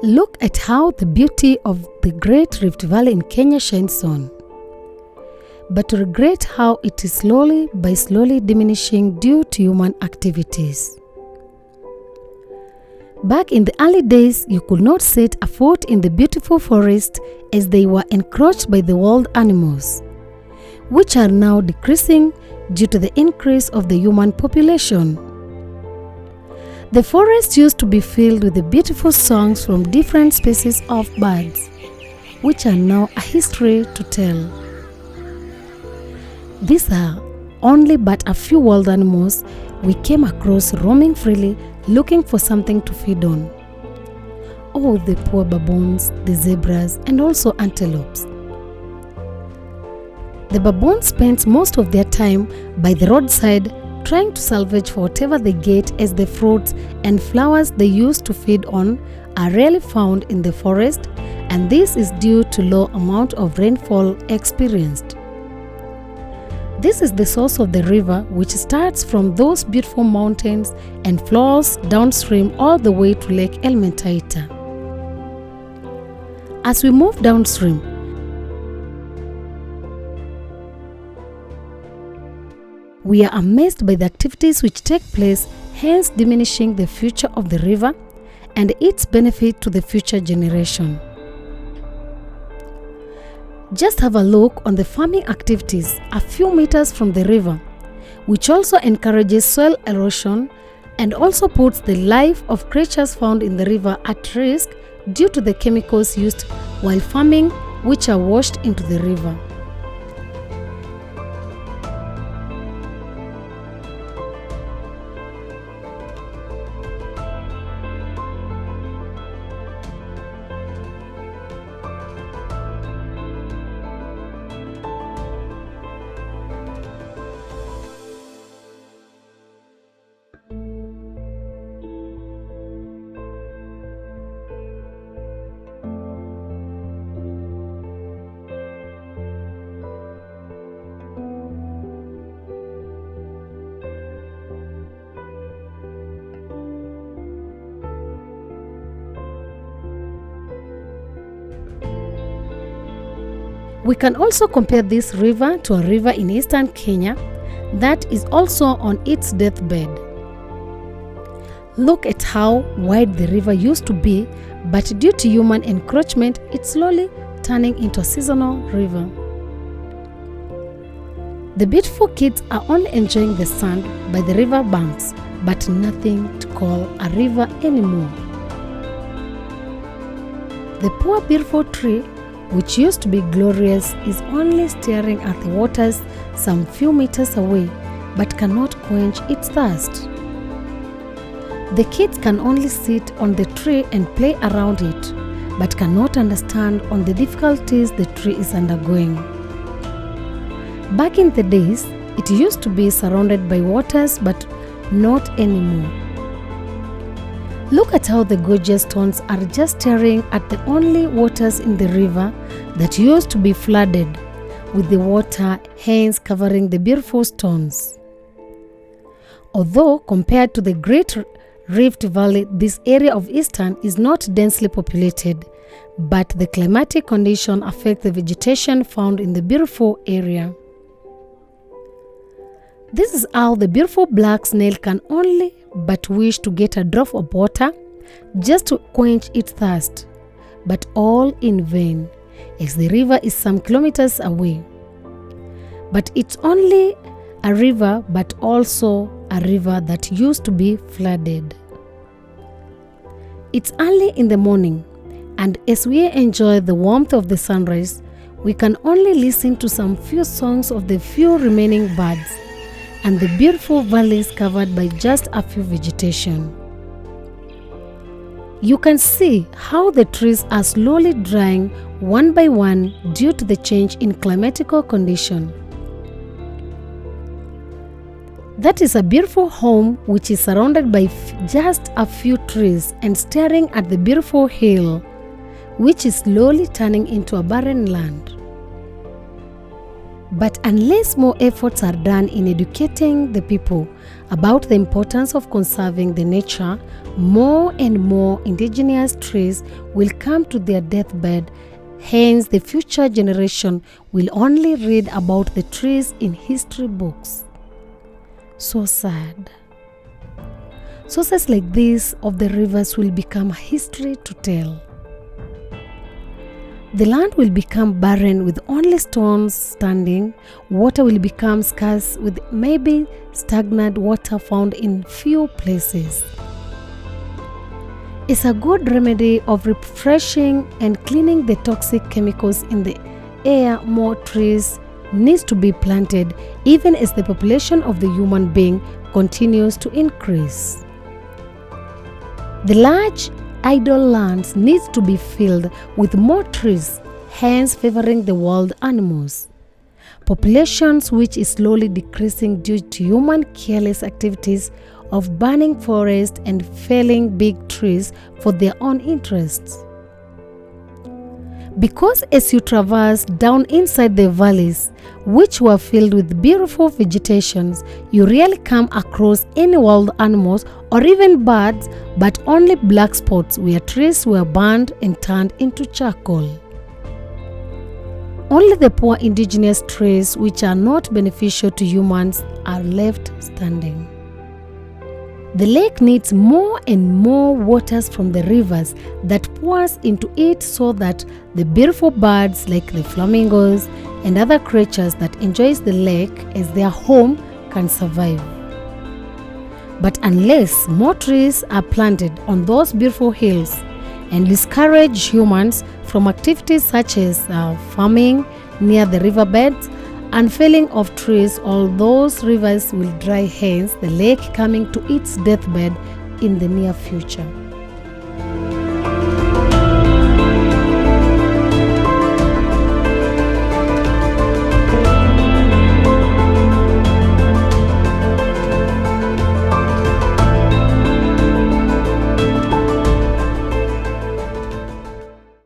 Look at how the beauty of the Great Rift Valley in Kenya shines on, but to regret how it is slowly diminishing due to human activities. Back in the early days, you could not set a foot in the beautiful forest as they were encroached by the wild animals, which are now decreasing due to the increase of the human population. The forest used to be filled with the beautiful songs from different species of birds, which are now a history to tell. These are only but a few wild animals we came across roaming freely looking for something to feed on. Oh, the poor baboons, the zebras, and also antelopes. The baboons spend most of their time by the roadside trying to salvage for whatever they get, as the fruits and flowers they used to feed on are rarely found in the forest, and this is due to low amount of rainfall experienced. This is the source of the river, which starts from those beautiful mountains and flows downstream all the way to Lake Elementaita. As we move downstream, we are amazed by the activities which take place, hence diminishing the future of the river and its benefit to the future generation. Just have a look on the farming activities a few meters from the river, which also encourages soil erosion and also puts the life of creatures found in the river at risk due to the chemicals used while farming, which are washed into the river. We can also compare this river to a river in eastern Kenya that is also on its deathbed. Look at how wide the river used to be, but due to human encroachment, it's slowly turning into a seasonal river. The beautiful kids are only enjoying the sand by the river banks, but nothing to call a river anymore. The poor beautiful tree, which used to be glorious, is only staring at the waters some few meters away, but cannot quench its thirst. The kids can only sit on the tree and play around it, but cannot understand on the difficulties the tree is undergoing. Back in the days, it used to be surrounded by waters, but not anymore. Look at how the gorgeous stones are just staring at the only waters in the river that used to be flooded, with the water hence covering the beautiful stones. Although compared to the Great Rift Valley, this area of Eastern is not densely populated, but the climatic condition affects the vegetation found in the beautiful area. This is how the beautiful black snail can only but wish to get a drop of water just to quench its thirst, but all in vain, as the river is some kilometers away. But it's only a river, but also a river that used to be flooded. It's early in the morning, and as we enjoy the warmth of the sunrise, we can only listen to some few songs of the few remaining birds and the beautiful valleys covered by just a few vegetation. You can see how the trees are slowly drying one by one due to the change in climatical condition. That is a beautiful home which is surrounded by just a few trees and staring at the beautiful hill, which is slowly turning into a barren land. But unless more efforts are done in educating the people about the importance of conserving the nature, more and more indigenous trees will come to their deathbed. Hence, the future generation will only read about the trees in history books. So sad. Sources like this of the rivers will become history to tell. The land will become barren with only stones standing. Water will become scarce with maybe stagnant water found in few places. It's a good remedy of refreshing and cleaning the toxic chemicals in the air. More trees needs to be planted even as the population of the human being continues to increase. The large idle lands needs to be filled with more trees, hence favoring the wild animals. Populations which is slowly decreasing due to human careless activities of burning forests and felling big trees for their own interests. Because as you traverse down inside the valleys, which were filled with beautiful vegetations, you rarely come across any wild animals or even birds, but only black spots where trees were burned and turned into charcoal. Only the poor indigenous trees which are not beneficial to humans are left standing. The lake needs more and more waters from the rivers that pours into it so that the beautiful birds like the flamingos and other creatures that enjoys the lake as their home can survive. But unless more trees are planted on those beautiful hills and discourage humans from activities such as farming near the riverbeds and felling of trees, all those rivers will dry, hence the lake coming to its deathbed in the near future.